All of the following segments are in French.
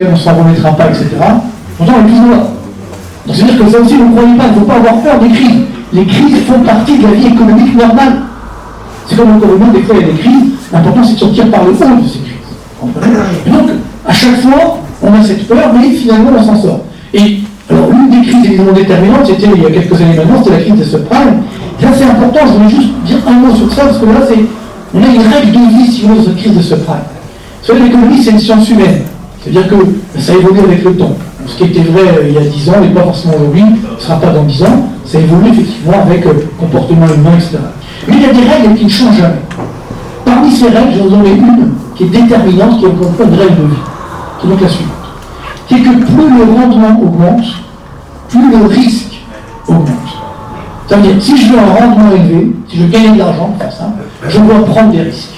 on ne s'en remettra pas, etc. Pourtant, on est toujours là. Donc, c'est-à-dire que ça aussi, vous ne croyez pas, il ne faut pas avoir peur des crises. Les crises font partie de la vie économique normale. C'est comme encore une fois, des fois, il y a des crises. L'important, c'est de sortir par le haut de ces crises. Et donc, à chaque fois, on a cette peur, mais finalement, on s'en sort. Et alors, l'une des crises évidemment déterminantes, c'était il y a quelques années maintenant, c'était la crise des subprimes. Et là, c'est important, je voulais juste dire un mot sur ça, parce que là, on a une règle de vie, si vous voulez, dans cette crise des subprimes. Vous savez, l'économie, c'est une science humaine. C'est-à-dire que ça évolue avec le temps. Ce qui était vrai il y a 10 ans n'est pas forcément aujourd'hui, ce ne sera pas dans 10 ans, ça évolue effectivement avec comportement humain, etc. Mais il y a des règles qui ne changent jamais. Parmi ces règles, j'en ai une qui est déterminante, qui est encore une fois une règle de vie, qui est donc la suivante. Qui est que plus le rendement augmente, plus le risque augmente. Ça veut dire, si je veux un rendement élevé, si je veux gagner de l'argent, pour faire simple, je dois prendre des risques.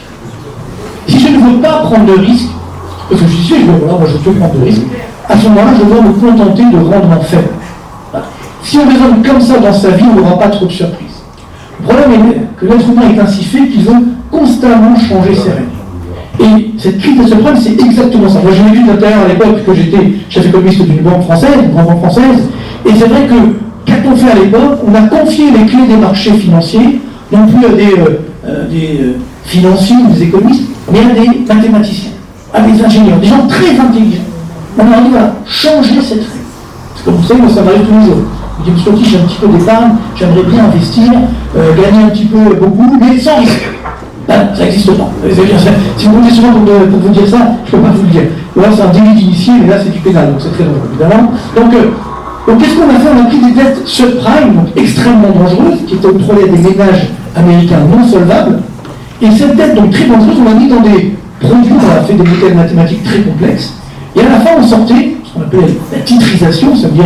Si je ne veux pas prendre de risques, parce que je suis sûr, voilà, moi je veux prendre de risques, à ce moment-là, je dois me contenter de rendements faibles. Si on raisonne comme ça dans sa vie, on n'aura pas trop de surprises. Le problème est que l'être humain est ainsi fait qu'il veut constamment changer ses règles. Et cette crise de subprime, c'est exactement ça. Moi, j'ai vécu d'intérieur à l'époque que j'étais chef économiste d'une banque française, une grande banque française, et c'est vrai que, qu'a-t-on fait à l'époque? On a confié les clés des marchés financiers, non plus à des financiers ou des économistes, mais à des mathématiciens, à des ingénieurs, des gens très intelligents. On leur dit, voilà, changez cette règle. Parce que vous savez, moi, ça m'arrive tous les jours. Je dis, monsieur Petit, j'ai un petit peu d'épargne, j'aimerais bien investir, gagner un petit peu beaucoup, mais sans risque. Ben, ça n'existe pas. Si vous voulez souvent pour vous dire ça, je ne peux pas vous le dire. Ou alors c'est un délit d'initié, mais là c'est du pénal, donc c'est très dangereux, évidemment. Donc qu'est-ce qu'on a fait? On a pris des dettes subprimes, donc extrêmement dangereuses, qui étaient octroyées à des ménages américains non solvables. Et cette dette, donc très dangereuse, on l'a mis dans des produits, on a fait des modèles mathématiques très complexes. Et à la fin, on sortait ce qu'on appelle la titrisation, ça veut dire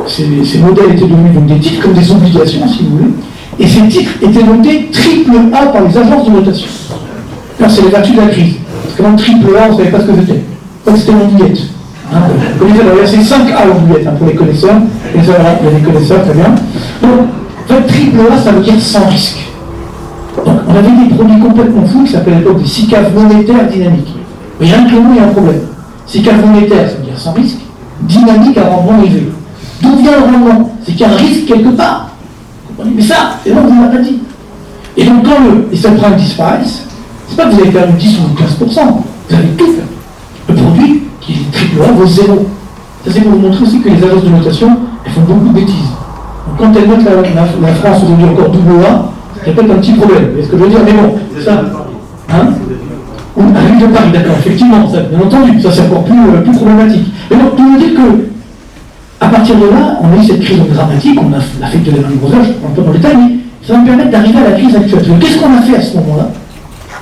ces modèles étaient devenus donc des titres comme des obligations, si vous voulez. Et ces titres étaient notés triple A par les agences de notation. Alors c'est les vertus de la crise. Parce que dans triple A, on ne savait pas ce que c'était. Donc c'était l'oubliette. C'est 5A l'oubliette pour les connaisseurs. Il y a des connaisseurs, très bien. Donc, en fait, triple A, ça veut dire sans risque. Donc on avait des produits complètement fous qui s'appelaient à l'époque des SICAV monétaires dynamiques. Mais rien que le mot, il y a un problème. SICAV monétaire, ça veut dire sans risque. Dynamique à rendement élevé. D'où vient le rendement? C'est qu'il y a un risque quelque part. Mais ça, c'est là que vous ne l'avez pas dit. Et donc, quand les subprimes disparaissent, c'est pas que vous allez faire 10 ou 15%, vous allez tout faire. Le produit, qui est triple A, vaut 0. Ça, c'est pour vous montrer aussi que les agences de notation, elles font beaucoup de bêtises. Donc, quand elles notent la France aujourd'hui encore double A, il y a peut-être un petit problème. Vous voyez ce que je veux dire? Mais bon, ça. Hein? Ou à l'île de Paris, d'accord, effectivement, ça, bien entendu, ça c'est encore plus problématique. Mais donc, tout veut dire que, à partir de là, on a eu cette crise dramatique, on a fait de la grosseur, je ne rentre pas dans le détail, mais ça va me permettre d'arriver à la crise actuelle. Qu'est-ce qu'on a fait à ce moment-là?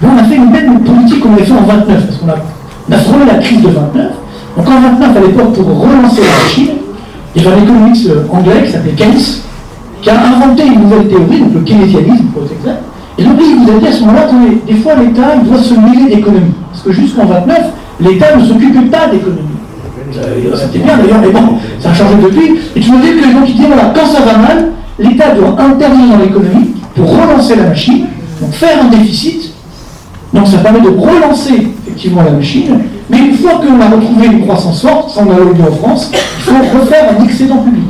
On a fait une même politique qu'on avait fait en 29, parce qu'on a frôlé la crise de 29. Donc en 29, à l'époque, pour relancer la machine, il y avait un économiste anglais qui s'appelait Keynes, qui a inventé une nouvelle théorie, donc le keynésianisme, pour être exact. Et donc il vous a dit à ce moment-là, des fois l'État il doit se mêler d'économie. Parce que jusqu'en 29, l'État ne s'occupait pas d'économie. C'était bien d'ailleurs, mais bon, ça a changé depuis. Et tu veux dire que donc il dit voilà, quand ça va mal, l'État doit intervenir dans l'économie pour relancer la machine, donc faire un déficit. Donc ça permet de relancer effectivement la machine, mais une fois qu'on a retrouvé une croissance forte, ça on a eu en France, il faut refaire un excédent public.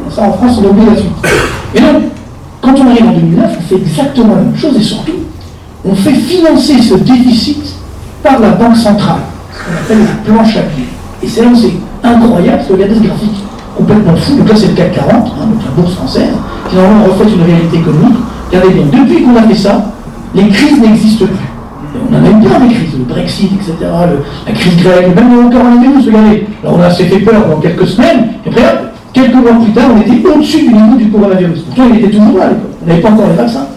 Et ça en France on a oublié la suite. Et donc, quand on arrive en 2009, on fait exactement la même chose et surtout, on fait financer ce déficit par la Banque centrale, ce qu'on appelle la planche à billets. Et c'est là où c'est incroyable, parce que regardez ce graphique complètement fou. Donc là, c'est le CAC 40, donc la bourse française, qui normalement reflète une réalité économique. Regardez bien, depuis qu'on a fait ça, les crises n'existent plus. Et on en a eu plein des crises, le Brexit, etc., la crise grecque, même le coronavirus, regardez. Alors on a s'est fait peur pendant quelques semaines, et après, quelques mois plus tard, on était au-dessus du niveau du coronavirus. Pourtant, il était toujours là à l'époque. On n'avait pas encore les vaccins.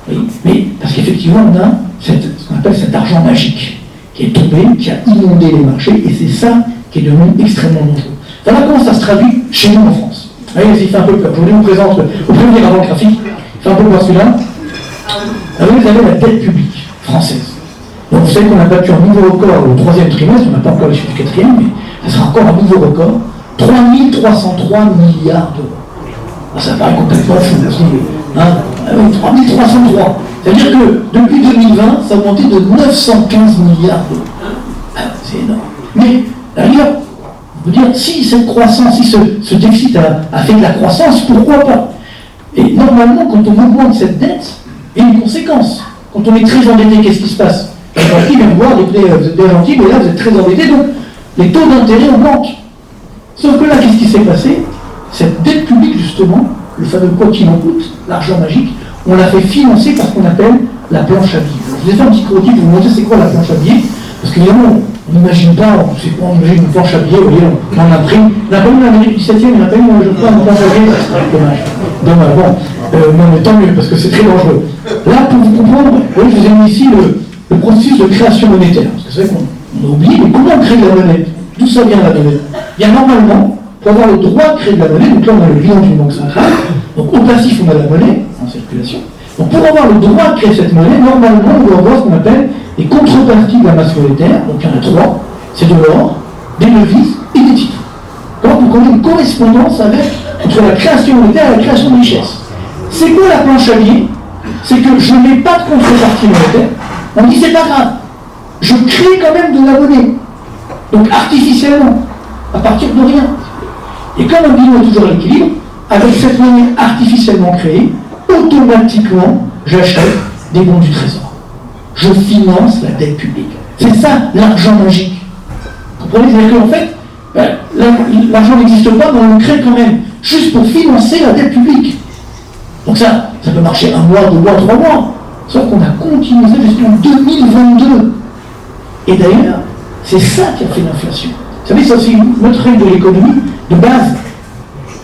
Oui, mais parce qu'effectivement, on a ce qu'on appelle cet argent magique qui est tombé, qui a inondé les marchés, et c'est ça qui est devenu extrêmement dangereux. Voilà comment ça se traduit chez nous en France. Vous voyez, il fait un peu peur. Je vous présente, au premier avant le graphique, il fait un peu peur celui-là. Alors, vous avez la dette publique française. Donc vous savez qu'on a battu un nouveau record au troisième trimestre, on n'a pas encore les chiffres du quatrième, mais ça sera encore un nouveau record, 3 303 milliards d'euros. Ça paraît complètement fou, hein, 3 303. C'est-à-dire que depuis 2020, ça a augmenté de 915 milliards d'euros. C'est énorme. Mais la On peut dire, si cette croissance, si ce déficit a fait de la croissance, pourquoi pas? Et normalement, quand on augmente cette dette, il y a une conséquence. Quand on est très endetté, qu'est-ce qui se passe? Les banquiers viennent voir, vous êtes bien gentil, mais là vous êtes très endetté, donc les taux d'intérêt augmentent. Sauf que là, qu'est-ce qui s'est passé? Cette dette publique, justement, le fameux quoi qu'il en coûte, l'argent magique, on l'a fait financer par ce qu'on appelle la planche à billets. Je vous ai fait un petit croquis pour vous montrer c'est quoi la planche à billets, parce qu'évidemment, on n'imagine pas, on imagine une planche à billets, vous voyez, on en imprime. On n'a pas eu l'Amérique du 7e, on n'a pas eu, je crois, une planche à billets. Dommage. Dommage, bon. Non, mais tant mieux, parce que c'est très dangereux. Là, pour vous comprendre, oui, je vous ai mis ici le processus de création monétaire. Parce que c'est vrai qu'on a oublié, mais comment on crée de la monnaie? D'où ça vient la monnaie? Il y a normalement, pour avoir le droit de créer de la monnaie, donc là on a le bilan d'une banque centrale, donc au passif on a la monnaie en circulation. Donc pour avoir le droit de créer cette monnaie, normalement on doit avoir ce qu'on appelle les contreparties de la masse monétaire, donc il y en a trois, c'est de l'or, des devises et des titres. Donc on a une correspondance entre la création monétaire et la création de richesse. C'est quoi la planche à billets? C'est que je n'ai pas de contrepartie monétaire. On dit c'est pas grave, je crée quand même de la monnaie. Donc artificiellement, à partir de rien. Et comme un bilan est toujours à l'équilibre, avec cette monnaie artificiellement créée, automatiquement, j'achète des bons du trésor. Je finance la dette publique. C'est ça l'argent magique. Vous comprenez? C'est-à-dire qu'en fait, l'argent n'existe pas, mais on le crée quand même, juste pour financer la dette publique. Donc ça peut marcher 1 mois, 2 mois, 3 mois. Sauf qu'on a continué ça jusqu'en 2022. Et d'ailleurs, c'est ça qui a fait l'inflation. Vous savez, ça c'est notre règle de l'économie de base.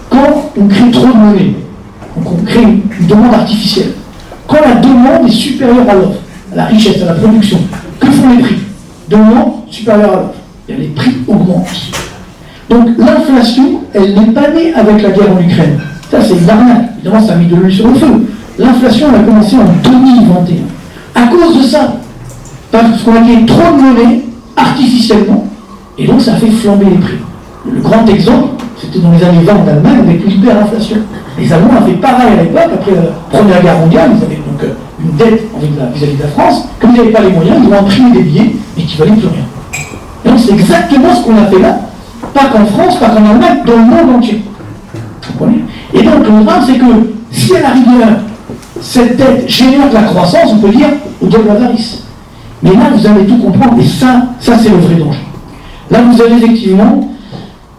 Quand on crée trop de monnaie, donc on crée une demande artificielle, quand la demande est supérieure à l'offre, à la richesse, à la production, que font les prix? Demande supérieure à l'offre. Et les prix augmentent. Donc l'inflation, elle n'est pas née avec la guerre en Ukraine. Ça c'est une arnaque. Évidemment, ça a mis de l'huile sur le feu. L'inflation, elle a commencé en 2021. À cause de ça, parce qu'on a créé trop de monnaie artificiellement, et donc ça a fait flamber les prix. Le grand exemple, c'était dans les années 20 en Allemagne avec l'hyperinflation. Les Allemands avaient pareil à l'époque, après la Première Guerre mondiale, ils avaient donc une dette vis-à-vis de la France. Comme ils n'avaient pas les moyens, ils ont imprimé des billets, mais qui ne valaient plus rien. Et donc c'est exactement ce qu'on a fait là, pas qu'en France, pas qu'en Allemagne, dans le monde entier. Vous comprenez? Et donc le drame, c'est que si à la rigueur, cette dette génère de la croissance, on peut dire au de l'avarice. Mais là, vous allez tout comprendre, et ça c'est le vrai danger. Là, vous avez effectivement,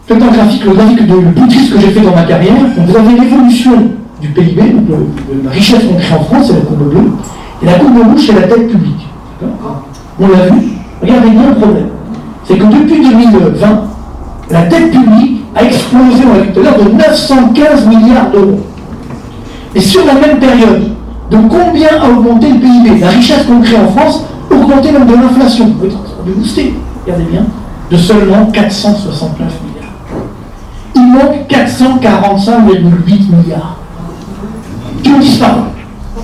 peut-être un graphique, le graphique le plus triste que j'ai fait dans ma carrière. Donc, vous avez l'évolution du PIB, donc la richesse qu'on crée en France, c'est la courbe bleue, et la courbe rouge, c'est la dette publique. On l'a vu. Regardez bien le problème. C'est que depuis 2020, la dette publique a explosé, on l'a vu tout à l'heure, de 915 milliards d'euros. Et sur la même période, de combien a augmenté le PIB? La richesse qu'on crée en France a augmenté même de l'inflation. Vous pouvez booster, regardez bien, de seulement 469 milliards. Il manque 445,8 milliards qui ont disparu.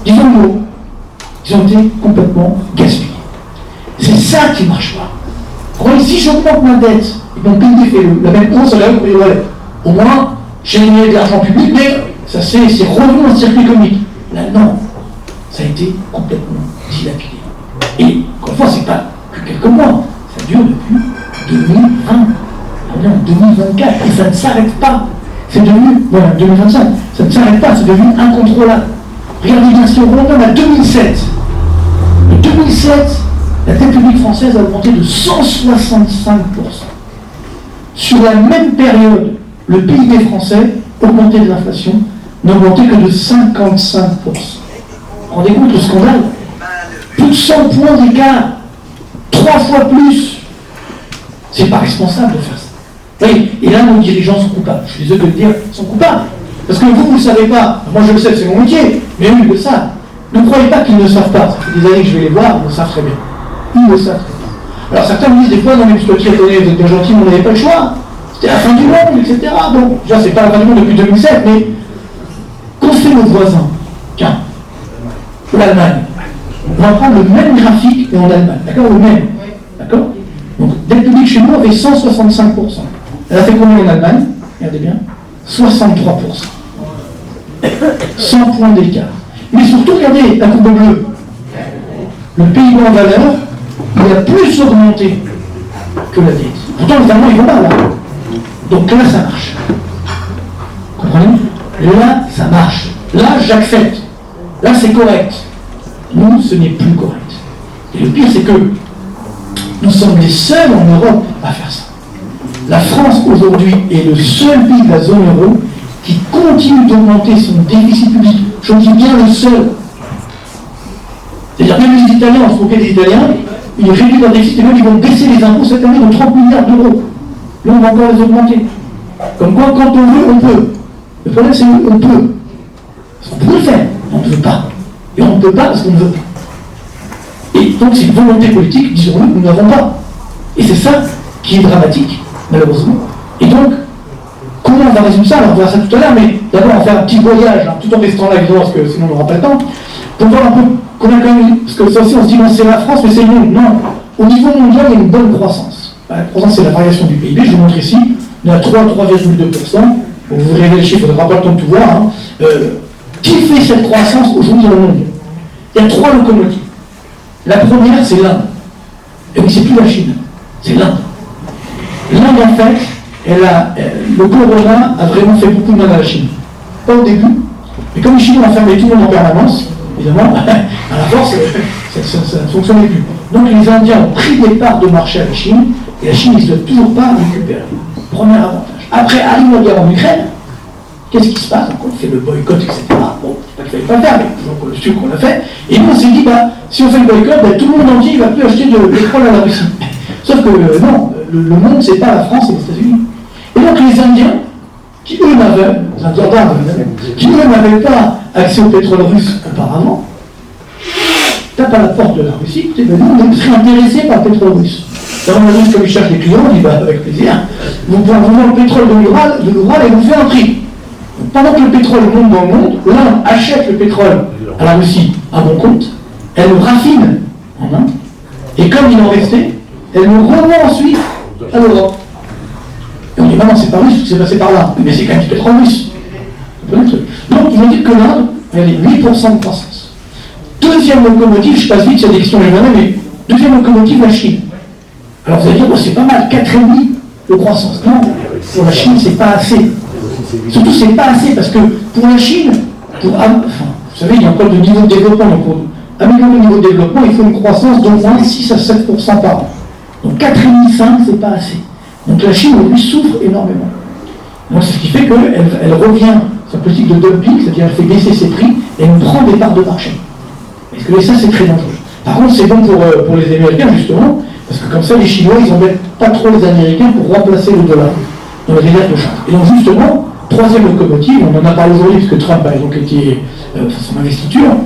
Disons le mot. Ils ont été complètement gaspillés. C'est ça qui ne marche pas. Regardez, si j'augmente ma dette et mon PIB fait la même hausse, ouais, au moins j'ai gagné de l'argent public, mais ça c'est revenu dans le circuit économique. Là non, ça a été complètement dilapidé. Et encore une fois, c'est pas que quelques mois, ça dure depuis 2020. On est en 2024 et ça ne s'arrête pas. C'est devenu, voilà, 2025, ça ne s'arrête pas, c'est devenu incontrôlable. Regardez bien, si on remonte à 2007, en 2007, la dette publique française a augmenté de 165%. Sur la même période, le PIB français, augmenté de l'inflation, n'a augmenté que de 55%. Vous vous rendez compte le scandale? Plus de 100 points d'écart, 3 fois plus. C'est pas responsable de faire ça. Oui, et là, nos dirigeants sont coupables. Je suis désolé de le dire, ils sont coupables. Parce que vous ne le savez pas. Moi, je le sais, c'est mon métier. Mais eux, ils le savent. Ne croyez pas qu'ils ne savent pas. Ça fait des années que je vais les voir, ils le savent très bien. Ils le savent très bien. Alors, certains me disent des fois, non, mais je suis étonné, vous êtes bien gentil, mais on n'avait pas le choix. C'était la fin du monde, etc. Bon, déjà, c'est pas la fin du monde depuis 2007, mais qu'ont fait nos voisins? Tiens, l'Allemagne. On va prendre le même graphique, mais en Allemagne. D'accord? Le même. D'accord? Donc, dette publique chez nous avait 165%. Elle a fait combien en Allemagne? Regardez bien. 63%. 100 points d'écart. Mais surtout, regardez la courbe bleue. Le PIB en valeur, il a plus augmenté que la dette. Pourtant, les Allemands, ils vont mal, là. Donc là, ça marche. Comprenez? Là, ça marche. Là, j'accepte. Là, c'est correct. Nous, ce n'est plus correct. Et le pire, c'est que nous sommes les seuls en Europe à faire ça. La France, aujourd'hui, est le seul pays de la zone euro qui continue d'augmenter son déficit public. Je dis bien le seul. C'est-à-dire même les Italiens, on se moquait des Italiens, ils réduisent leur déficit et même ils vont baisser les impôts cette année de 30 milliards d'euros. Là, on va encore les augmenter. Comme quoi, quand on veut, on peut. Le problème, c'est qu'on peut. Parce qu'on peut le faire, mais on ne veut pas. Et on ne peut pas parce qu'on ne veut pas. Et donc, c'est une volonté politique, disons-le, que nous n'avons pas. Et c'est ça qui est dramatique, malheureusement. Et donc, comment on va résoudre ça? Alors, on verra ça tout à l'heure, mais d'abord, on va faire un petit voyage, hein, tout en restant là, évidemment, parce que sinon on n'aura pas le temps, pour voir un peu combien quand même, parce que ça aussi, on se dit, non, c'est la France, mais c'est le monde. Non, au niveau mondial, il y a une bonne croissance. La croissance, c'est la variation du PIB, je vous montre ici, on est à 3,2%. Vous verrez les chiffres, on n'aura pas le temps de tout voir. Hein. Qui fait cette croissance aujourd'hui dans le monde? Il y a 3 locomotives. La première, c'est l'Inde. Et oui, c'est plus la Chine, c'est l'Inde. L'Inde, en fait, le corona a vraiment fait beaucoup de mal à la Chine. Pas au début, mais comme les Chinois ont fermé tout le monde en permanence, évidemment, à la force, ça ne fonctionnait plus. Donc les Indiens ont pris des parts de marché à la Chine, et la Chine, ils ne doivent toujours pas récupérer. Premier avantage. Après, arrive la guerre en Ukraine, qu'est-ce qui se passe? Donc on fait le boycott, etc. Bon, c'est pas qu'il ne fallait pas faire, mais toujours le sûr qu'on l'a fait. Et nous, on s'est dit, si on fait le boycott, tout le monde entier ne va plus acheter de pétrole à la Russie. Sauf que non, le monde, c'est pas la France et les États-Unis. Et donc les Indiens, qui eux n'avaient pas accès au pétrole russe auparavant, tapent à la porte de la Russie, nous, on serait intéressés par le pétrole russe. Alors on a dit, comme ils cherchent des clients, on dit, avec plaisir, vous pouvez vous vendre le pétrole de l'Oural et vous faire un prix. Donc, pendant que le pétrole monte dans le monde, l'Inde achète le pétrole à la Russie à bon compte, elle le raffine en Inde, et comme il en restait, elle le revend ensuite à l'Europe. Et on dit, non, c'est pas russe, c'est passé par là. Mais c'est quand même du pétrole russe. Donc, ils ont dit que l'Inde, elle est 8% de croissance. Deuxième locomotive, je passe vite, c'est des questions légères, mais deuxième locomotive, la Chine. Alors vous allez dire, c'est pas mal, 4,5 de croissance. Non, pour la Chine, c'est pas assez. Surtout, c'est pas assez, parce que pour la Chine, vous savez, il y a encore de niveau de développement. Donc, pour améliorer le niveau de développement, il faut une croissance d'au moins 6 à 7% par an. Donc 4,5, c'est pas assez. Donc la Chine, lui, souffre énormément. Donc c'est ce qui fait qu'elle revient sur la politique de dumping, c'est-à-dire elle fait baisser ses prix et elle prend des parts de marché. Parce que ça, c'est très dangereux. Par contre, c'est bon pour les Américains, justement, parce que comme ça, les Chinois, ils n'embêtent pas trop les Américains pour remplacer le dollar dans les réserves de change. Et donc justement, troisième locomotive, on en a parlé aujourd'hui, parce que Trump a donc été son investiture,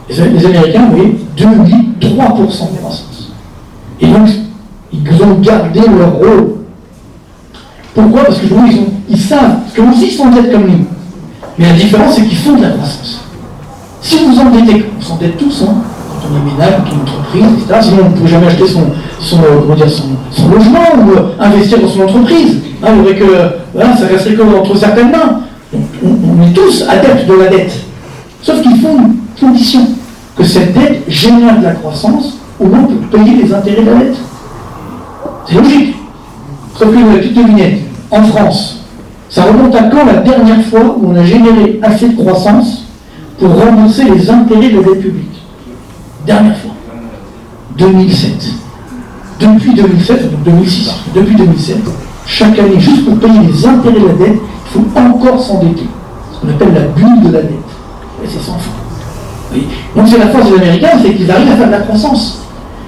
les Américains, vous voyez, 3% de croissance. Et donc, ils ont gardé leur rôle. Pourquoi? Parce que ils savent, parce qu'eux aussi ils sont en dette comme nous. Mais la différence, c'est qu'ils font de la croissance. Si vous endettez, on s'endette tous, hein, quand on est ménage, quand on est entreprise, etc. Sinon, on ne peut jamais acheter son logement ou investir dans son entreprise. Hein, il y aurait que, ça resterait que entre certaines mains. Donc, on est tous adeptes de la dette. Sauf qu'il faut une condition, que cette dette génère de la croissance, au moins pour payer les intérêts de la dette. C'est logique. Sauf que la petite devinette, en France, ça remonte à quand la dernière fois où on a généré assez de croissance pour rembourser les intérêts de la dette publique? Dernière fois. 2007. Depuis 2007, donc 2006, depuis 2007, chaque année, juste pour payer les intérêts de la dette, il faut encore s'endetter. Ce qu'on appelle la bulle de la dette. Et c'est sans fin. Oui. Donc c'est la force des Américains, c'est qu'ils arrivent à faire de la croissance.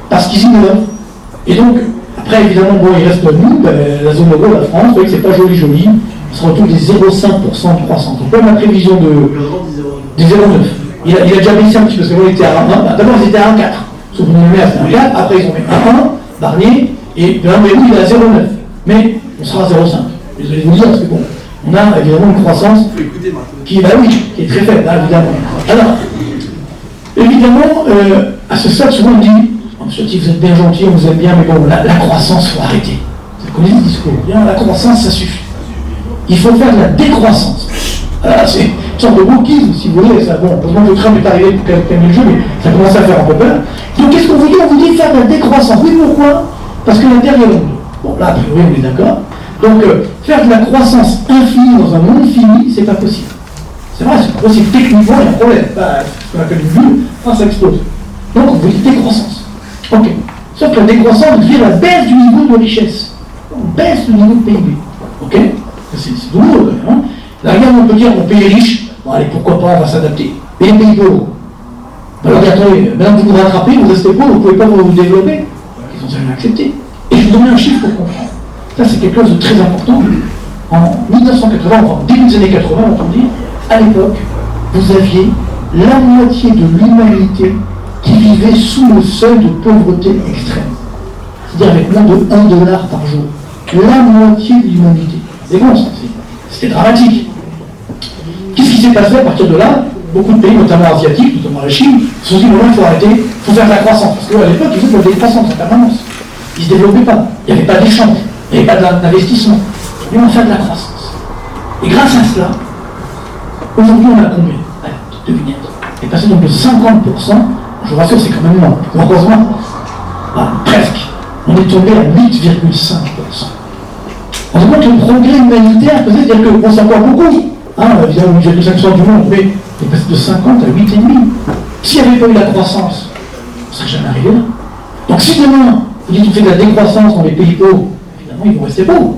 Parce qu'ils innovent. Et donc, après, évidemment, il reste nous, la zone euro, la France, vous voyez que c'est pas joli, on se retrouve des 0,5% de croissance. Donc, comme la prévision des 0,9. Il a déjà baissé un petit peu, parce qu'on était à 1,1. D'abord, ils étaient à 1,4. Sauf qu'on est à 1,4, après, ils ont mis 1,1, Barnier, et mais oui, il est à 0,9. Mais on sera à 0,5. Désolé de vous dire, parce que bon, on a évidemment une croissance qui est très faible, là, évidemment. Alors, évidemment, à ce stade, souvent on dit, si vous êtes bien gentil, on vous aime bien, mais bon, la croissance, il faut arrêter. Vous connaissez le discours. Bien, la croissance, ça suffit. Il faut faire de la décroissance. Alors, c'est une sorte de wokisme, si vous voulez. Ça, bon, heureusement que Trump est arrivé pour calmer le jeu, mais ça commence à faire un peu peur. Donc, qu'est-ce qu'on vous dit? On vous dit faire de la décroissance. Oui, pourquoi? Parce que la Terre est ronde. Bon, là, a priori, on est d'accord. Donc, faire de la croissance infinie dans un monde fini, c'est pas possible. C'est vrai, c'est pas possible. Techniquement, il y a un problème. Ce qu'on appelle une bulle, ça explose. Donc, on veut dire décroissance. Ok. Sauf que la décroissance veut dire la baisse du niveau de richesse. On baisse le niveau de PIB. Ok. C'est douloureux quand même. Hein. Là, regarde, on peut dire, mon pays est riche. Bon, allez, pourquoi pas, on va s'adapter. Mais les pays pauvres. Alors, attendez, maintenant que vous vous rattrapez, vous restez pauvres, vous ne pouvez pas vous développer. Ils ont jamais accepté. Et je vous donne un chiffre pour comprendre. Ça, c'est quelque chose de très important. En 1980, enfin, début des années 80, on dit, à l'époque, vous aviez la moitié de l'humanité qui vivait sous le seuil de pauvreté extrême. C'est-à-dire avec moins de $1 par jour. La moitié de l'humanité. C'est bon, ça, c'était dramatique. Qu'est-ce qui s'est passé à partir de là? Beaucoup de pays, notamment asiatiques, notamment la Chine, se sont dit, bon, il faut arrêter, il faut faire de la croissance. Parce qu'à l'époque, ils faisaient de la décroissance en permanence. Ils ne se développaient pas. Il n'y avait pas d'échange. Il n'y avait pas d'investissement. Mais on fait de la croissance. Et grâce à cela, aujourd'hui, on a combien? Devinez. On est passé donc de 50%, je vous rassure, c'est quand même moins. Heureusement, presque. On est tombé à 8,5%. On se voit que le progrès humanitaire, peut-être dire qu'on s'en voit beaucoup. Évidemment, 8,5% du monde, mais on est passé de 50 à 8,5. S'il n'y avait pas eu la croissance, on ne serait jamais arrivé là. Donc si demain, vous dites qu'on fait de la décroissance dans les pays pauvres, évidemment, ils vont rester pauvres.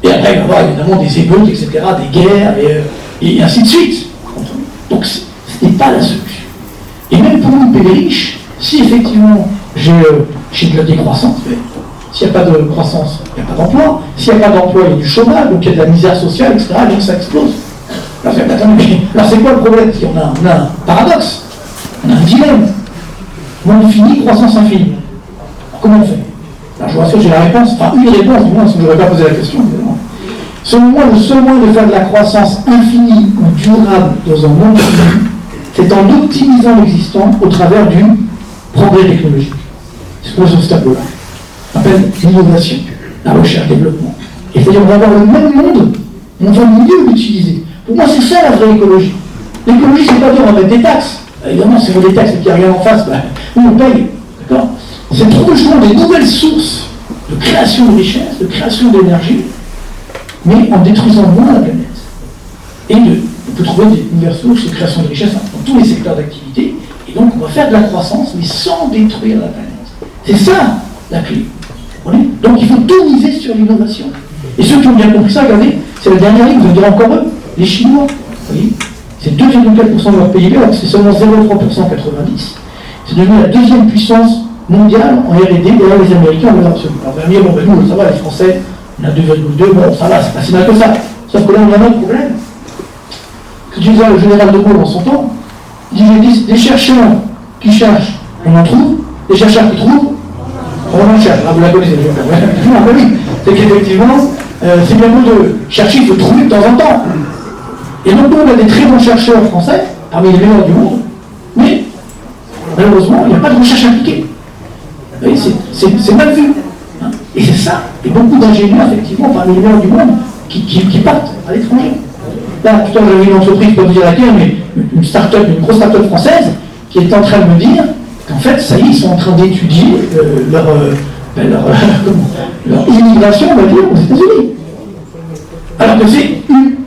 Et après, il va y avoir évidemment des émeutes, etc., des guerres, et ainsi de suite. Donc ce n'est pas la solution. Et même pour nous, pays riches, si effectivement j'ai de la décroissance, s'il n'y a pas de croissance, il n'y a pas d'emploi. S'il n'y a pas d'emploi, il y a du chômage, donc il y a de la misère sociale, etc., donc ça explose. Alors c'est quoi le problème? On a un paradoxe, on a un dilemme. Monde fini, croissance infinie. Alors, comment on fait? Alors je vous rassure, j'ai la réponse, enfin une réponse, du moins, parce que je n'aurais pas posé la question, évidemment. Selon moi, le seul moyen de faire de la croissance infinie ou durable dans un monde fini, c'est en optimisant l'existant au travers du progrès technologique. C'est ce qu'on voit sur ce tableau-là. On appelle l'innovation, la recherche, le développement. Et c'est-à-dire qu'on va avoir le même monde, on va mieux l'utiliser. Pour moi, c'est ça la vraie écologie. L'écologie, c'est pas dire on va mettre des taxes. Évidemment, si on met des taxes et qu'il n'y a rien en face, on paye. D'accord? C'est trouver justement des nouvelles sources de création de richesse, de création d'énergie, mais en détruisant moins la planète. Et on peut trouver des nouvelles sources de création de richesse dans tous les secteurs d'activité, et donc on va faire de la croissance, mais sans détruire la planète. C'est ça la clé. Donc il faut tout miser sur l'innovation. Et ceux qui ont bien compris ça, regardez, c'est la dernière ligne, vous allez dire encore eux, les Chinois. Vous voyez, c'est 2,4% de leur PIB, alors que c'est seulement 0,3% en 90. C'est devenu la deuxième puissance mondiale en R&D, derrière les Américains en valeur absolue. Alors vous allez me dire, bon, nous, ça va, les Français, on a 2,2, bon, ça va, c'est pas si mal que ça. Sauf que là, on a un autre problème. Que tu disais le général de Gaulle en son temps, il dit, les chercheurs qui cherchent, on en trouve, les chercheurs qui trouvent, on en cherche. Ah, vous la connaissez, non, mais oui, c'est qu'effectivement, c'est bien beau de chercher, il faut trouver de temps en temps. Et donc, nous, on a des très bons chercheurs français, parmi les meilleurs du monde, mais malheureusement, il n'y a pas de recherche appliquée. Vous voyez, c'est mal vu. Hein. Et c'est ça. Et beaucoup d'ingénieurs, effectivement, parmi les meilleurs du monde, qui partent à l'étranger. Là, tout à l'heure, j'avais une entreprise, pas vous dire laquelle, mais une start-up, une grosse start-up française, qui est en train de me dire qu'en fait, ça y est, ils sont en train d'étudier leur immigration, on va dire, aux États-Unis. Alors que c'est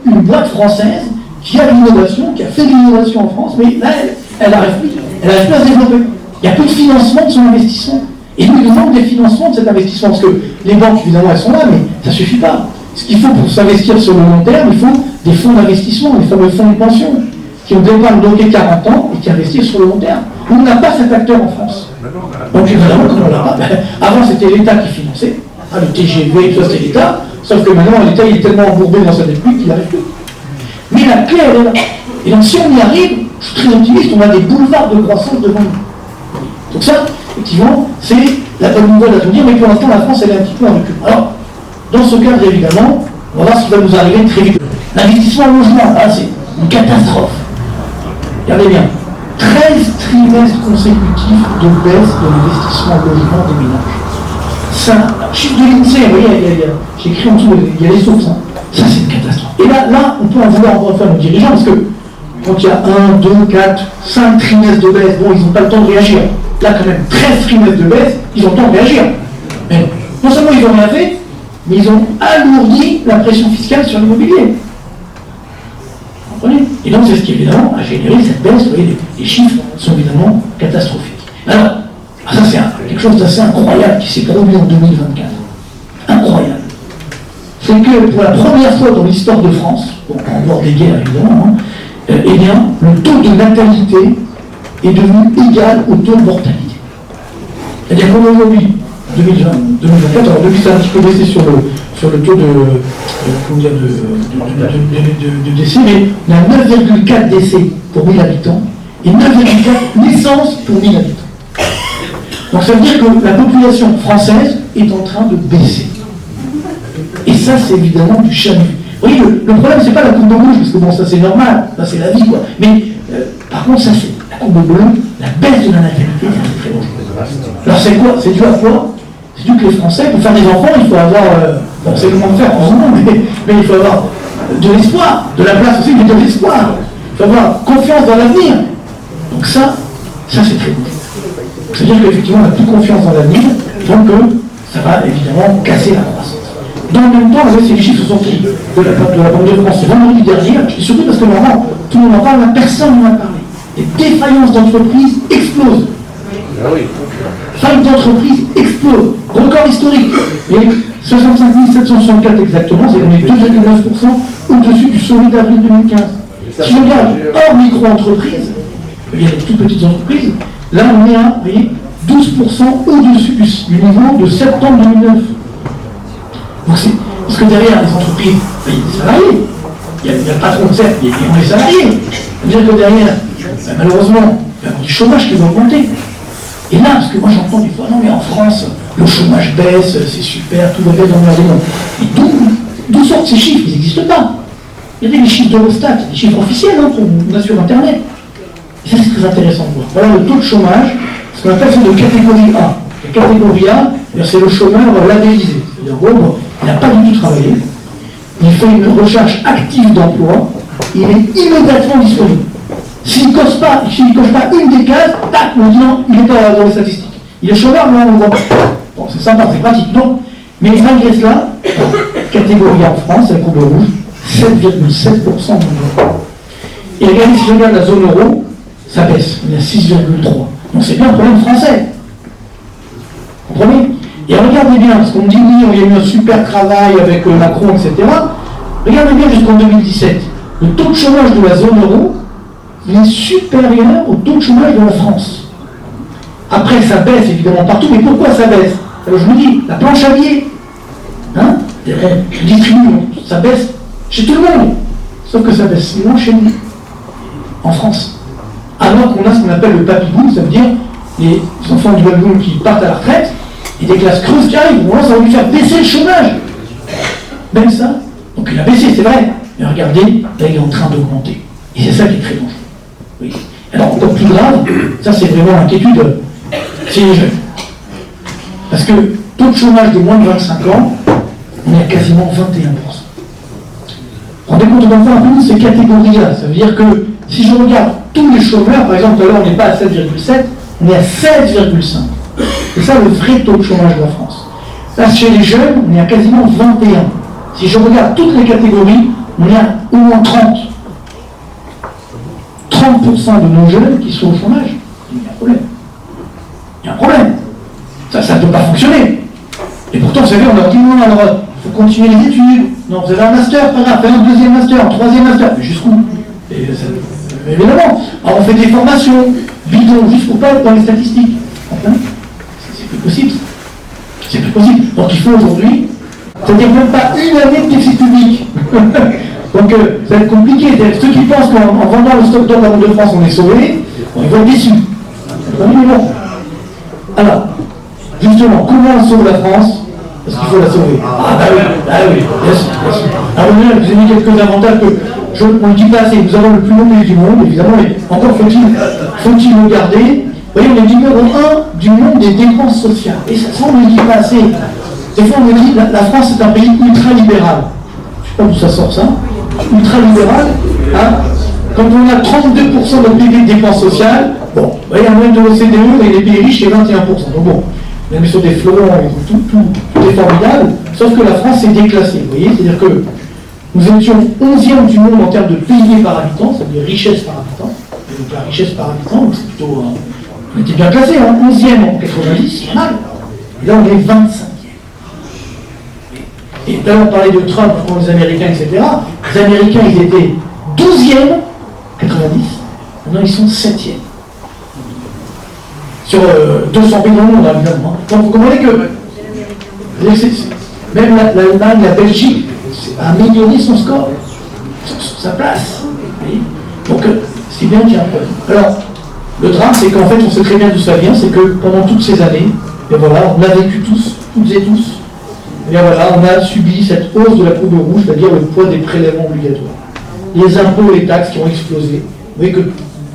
une boîte française qui a l'innovation, qui a fait l'innovation en France, mais là, elle n'arrive plus à se développer. Il n'y a plus de financement de son investissement. Et nous, il nous manque des financements de cet investissement, parce que les banques, évidemment, elles sont là, mais ça ne suffit pas. Ce qu'il faut pour s'investir sur le long terme, il faut des fonds d'investissement, des fameux fonds de pension, qui ont d'épargne bloqué 40 ans et qui investissent sur le long terme. Nous, on n'a pas cet acteur en France. Donc évidemment, comme on l'a pas, avant c'était l'État qui finançait, le TGV, tout ça c'était l'État, sauf que maintenant l'État il est tellement embourbé dans sa dette publique qu'il n'arrive plus. Mais la clé elle est là. Et donc si on y arrive, je suis très optimiste, on a des boulevards de croissance devant nous. Donc ça, effectivement, c'est la bonne nouvelle à tout dire, mais pour l'instant la France elle est un petit peu en recul. Alors, dans ce cadre évidemment, on va voir ce qui va nous arriver très vite. L'investissement en logement, là c'est une catastrophe. Regardez bien. 13 trimestres consécutifs de baisse de l'investissement en logement des ménages. Ça, chiffre de l'INSEE, vous voyez, j'ai écrit en dessous, il y a les sources. Hein. Ça, c'est une catastrophe. Et là, on peut en vouloir encore faire nos dirigeants, parce que quand il y a 1, 2, 4, 5 trimestres de baisse, bon, ils n'ont pas le temps de réagir. Là, quand même, 13 trimestres de baisse, ils ont le temps de réagir. Mais non seulement ils n'ont rien fait, mais ils ont alourdi la pression fiscale sur l'immobilier. Vous comprenez? Et donc c'est ce qui évidemment a généré cette baisse. Vous voyez, les chiffres sont évidemment catastrophiques. Alors, ça c'est quelque chose d'assez incroyable qui s'est produit en 2024. Incroyable. C'est que pour la première fois dans l'histoire de France, en dehors des guerres évidemment, eh bien, le taux de natalité est devenu égal au taux de mortalité. C'est-à-dire qu'aujourd'hui, 2024, alors depuis ça a un petit peu baissé sur le taux de décès, mais on a 9,4 décès pour 1000 habitants et 9,4 naissances pour 1000 habitants. Donc ça veut dire que la population française est en train de baisser. Et ça, c'est évidemment du jamais vu. Vous voyez, le problème, c'est pas la courbe rouge, parce que bon, ça c'est normal, ça c'est la vie, quoi. Mais par contre, ça c'est la courbe bleue, la baisse de la natalité, ça c'est très dangereux. Alors c'est quoi? C'est dû à quoi? C'est dû que les Français, pour faire des enfants, il faut avoir, bon, c'est comment faire en ce moment, mais il faut avoir de l'espoir, de la place aussi, mais de l'espoir. Il faut avoir confiance dans l'avenir. Donc ça c'est très bon. C'est-à-dire qu'effectivement, on n'a plus confiance dans l'avenir, donc ça va évidemment casser la croissance. Dans le même temps, ces chiffres sont sortis de la Banque de France vendredi dernier, et surtout parce que normalement, tout le monde en parle, mais personne n'en a parlé. Les défaillances d'entreprises explosent. Failles d'entreprises explosent. Record historique. Et 65 764 exactement, c'est on est 2,9% au-dessus du sommet d'avril 2015. Si on regarde hors micro-entreprises, il y a des toutes petites entreprises, là on est à, vous voyez, 12% au-dessus du niveau de septembre 2009. Donc parce que derrière les entreprises, il y a des salariés. Il y a le patron de cercle, il y a les salariés. C'est-à-dire que derrière, malheureusement, il y a du chômage qui va augmenter. Et là, parce que moi j'entends des fois, non mais en France, le chômage baisse, c'est super, tout va bien dans le monde. Et d'où sortent ces chiffres? Ils n'existent pas. Il y a des chiffres d'Eurostat, des chiffres officiels qu'on a sur Internet. Et ça c'est très intéressant de voir. Voilà le taux de chômage, ce qu'on appelle de catégorie A. La catégorie A, c'est le chômeur labellisé. C'est-à-dire bon, il n'a pas du tout travaillé, il fait une recherche active d'emploi, il est immédiatement disponible. S'il ne coche pas une des cases, tac, on dit non, il n'est pas dans les statistiques. Il est chômeur, mais on ne voit pas. Bon, c'est sympa, c'est pratique. Donc, mais malgré cela, catégorie A en France, avec courbe rouge, 7,7% d'emploi. Et regardez, si je regarde la zone euro, ça baisse, on est à 6,3%. Donc c'est bien un problème français. Vous comprenez? Et regardez bien, parce qu'on me dit oui, il y a eu un super travail avec Macron, etc. Regardez bien jusqu'en 2017. Le taux de chômage de la zone euro, il est supérieur au taux de chômage de la France. Après, ça baisse évidemment partout, mais pourquoi ça baisse? Alors je vous dis, la planche à billets, hein, distribue, ça baisse chez tout le monde. Sauf que ça baisse moins chez nous, en France. Alors qu'on a ce qu'on appelle le papy-boom, ça veut dire les enfants du baby-boom qui partent à la retraite, et des classes creuses qui arrivent, bon, là, ça va lui faire baisser le chômage. Même ça. Donc il a baissé, c'est vrai. Mais regardez, là, il est en train d'augmenter. Et c'est ça qui est très dangereux. Oui. Alors, encore plus grave, ça, c'est vraiment l'inquiétude, c'est les jeunes. Parce que taux de chômage de moins de 25 ans, on est à quasiment 21%. Rendez compte d'un peu un peu de ces catégories-là. Ça veut dire que si je regarde tous les chômeurs, par exemple, tout à l'heure, on n'est pas à 7,7, on est à 16,5. C'est ça le vrai taux de chômage de la France. Là, chez les jeunes, on est à quasiment 21. Si je regarde toutes les catégories, on est à au moins 30. 30% de nos jeunes qui sont au chômage. Il y a un problème. Il y a un problème. Ça ne peut pas fonctionner. Et pourtant, vous savez, on leur dit non, alors, il faut continuer les études. Non, vous avez un master, pas grave, faites un deuxième master, un troisième master. Mais jusqu'où? Évidemment. Alors, on fait des formations bidons, juste pour pas être dans les statistiques. Enfin, c'est plus possible. C'est plus possible. Donc, il faut aujourd'hui, c'est-à-dire même pas une année de déficit public. Donc, ça va être compliqué. Ceux qui pensent qu'en vendant le stock d'or de la Banque de France, on est sauvés, bon, ils vont être déçus. Alors, justement, comment on sauve la France? Parce qu'il faut la sauver. Ah oui, bien sûr. Alors, je vous ai mis quelques avantages que on ne dit pas assez. Nous avons le plus long pays du monde, évidemment, mais encore faut-il le garder. Vous voyez, on est numéro 1 du monde des dépenses sociales. Et ça, on ne le dit pas assez. Des fois, on me dit la France est un pays ultra-libéral. Je ne sais pas d'où ça sort ça. Ultra-libéral, hein. Quand on a 32% de notre PIB de dépenses sociales, bon, vous voyez, en même de l'OCDE, et les pays riches, c'est 21%. Donc bon, même sur des fleurons, tout est formidable. Sauf que la France s'est déclassée, vous voyez, c'est-à-dire que nous étions 11e du monde en termes de PIB par habitant, c'est-à-dire richesse par habitant. Et donc la richesse par habitant, c'est plutôt... on était bien classé, hein, 11e en 90, c'est mal. Et là, on est 25e. Et tout à l'heure, on parlait de Trump pour les Américains, etc. Les Américains, ils étaient 12e, 90. Maintenant, ils sont 7e. Sur 200 pays dans le monde, évidemment. Donc, vous comprenez que même l'Allemagne, la Belgique, a amélioré son score, sa place. Donc, c'est bien qu'il y ait un problème. Alors, le drame, c'est qu'en fait, on sait très bien d'où ça vient, c'est que pendant toutes ces années, et voilà, on a vécu tous, toutes et tous, et voilà, on a subi cette hausse de la courbe rouge, c'est-à-dire le poids des prélèvements obligatoires. Les impôts et les taxes qui ont explosé. Vous voyez que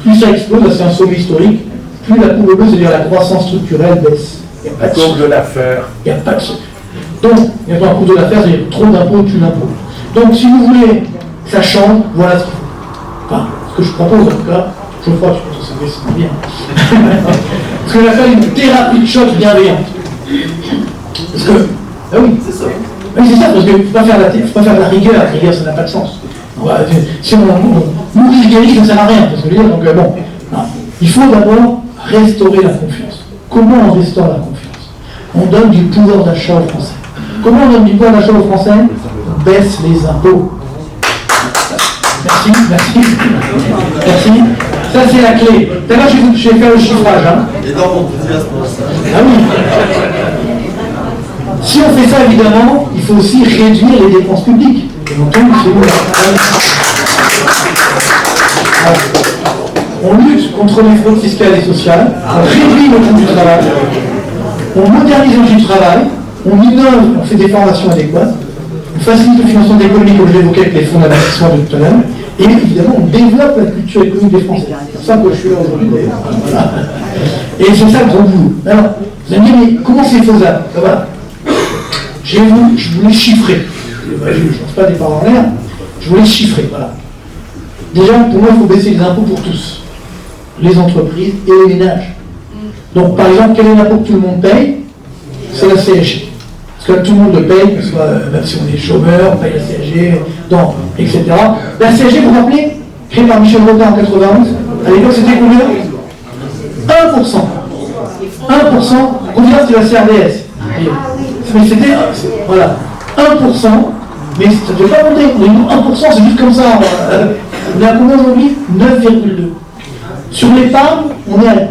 plus ça explose, c'est un sommet historique, plus la courbe bleue, c'est-à-dire la croissance structurelle, baisse. Il n'y a pas de courbe de l'affaire. Il n'y a pas de secret. Donc, il y a un cours de l'affaire, c'est-à-dire trop d'impôts, tue l'impôt. Donc, si vous voulez que ça change, voilà ce qu'il faut. Enfin, ce que je propose, en tout cas, je crois que c'est bien. Parce qu'on appelle une thérapie de choc bienveillante. Parce que, ah oui, c'est ça. Oui, c'est ça, parce qu'il ne faut pas faire de la rigueur. La rigueur, ça n'a pas de sens. Si on nourrit guérit, ça ne sert à rien. Parce que je veux dire, donc, bon, non. Il faut d'abord restaurer la confiance. Comment on restaure la confiance? On donne du pouvoir d'achat aux Français. Comment on donne du pouvoir d'achat aux Français? On baisse les impôts. Merci. Ça, c'est la clé. Tout à l'heure, je vais faire le chiffrage. Hein. Ah oui. Si on fait ça, évidemment, il faut aussi réduire les dépenses publiques. On lutte contre les fraudes fiscales et sociales, on réduit le coût du travail, on modernise le du travail, on innove, on fait des formations adéquates, on facilite le financement de l'économie, comme je l'évoquais avec les fonds d'investissement de tout à l'heure, et évidemment, on développe la culture économique des Français. C'est pour ça que je suis là aujourd'hui, d'ailleurs. Voilà. Et c'est ça le gros boulot. Alors, vous allez me dire, mais comment c'est faisable? Voilà. Je voulais chiffrer. Je ne lance pas des paroles en l'air, je voulais chiffrer, voilà. Déjà, pour moi, il faut baisser les impôts pour tous. Les entreprises et les ménages. Donc, par exemple, quel est l'impôt que tout le monde paye? C'est la CSG. Parce que tout le monde le paye, que ce soit, même si on est chômeur, on paye la CSG, etc. La CSG, vous vous rappelez, créée par Michel Rocard en 91, à l'époque, c'était combien? 1%. 1%, combien c'est la CRDS? Mais c'était, voilà, 1%, mais ça ne devait pas monter. 1%, c'est juste comme ça. On est à combien aujourd'hui? 9,2. Sur l'épargne, on est à 17,2.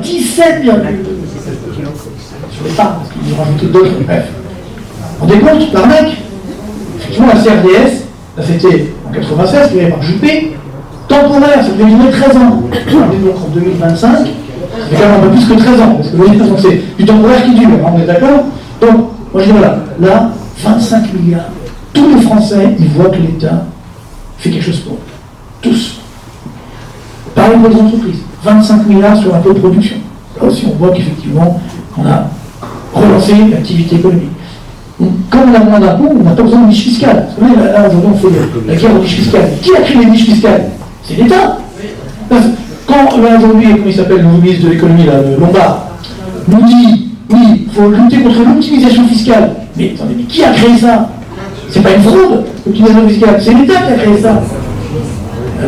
Sur l'épargne, parce qu'ils ont rajouté d'autres, bref. On décompte, l'arnaque. Effectivement, la CRDS, là c'était en 96, créée par Juppé, temporaire, ça devait durer 13 ans. Donc en 2025, ça fait quand même un peu plus que 13 ans, parce que vous voyez, c'est du temporaire qui dure, hein, on est d'accord? Donc, moi je dis voilà, là, 25 milliards. Tous les Français, ils voient que l'État fait quelque chose pour eux. Tous. Pareil pour les entreprises. 25 milliards sur un taux de production. Là aussi, on voit qu'effectivement, on a relancé l'activité économique. Donc, comme on a moins d'impôts, on n'a pas besoin de niche fiscale. Vous savez, là, aujourd'hui, on fait la guerre aux niches fiscales. Qui a créé les niches fiscales? C'est l'État. Quand, là, aujourd'hui, comment il s'appelle, le ministre de l'économie, là, Lombard, nous dit, oui, il faut lutter contre l'optimisation fiscale. Mais attendez, mais qui a créé ça? C'est pas une fraude, l'optimisation fiscale, c'est l'État qui a créé ça.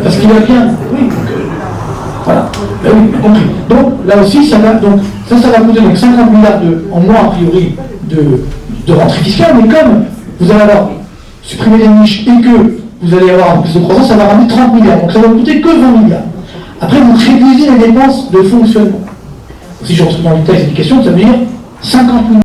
Parce qu'il va bien. Oui, donc, voilà. Ben oui, bien compris. Donc, là aussi, ça va coûter donc 50 milliards en moins, a priori, de rentrée fiscale, mais comme vous allez avoir supprimé des niches et que vous allez avoir un plus de croissance, ça va ramener 30 milliards. Donc, ça va coûter que 20 milliards. Après, vous réduisez les dépenses de fonctionnement. Si je retrouve dans le texte des questions, ça veut dire 50 milliards.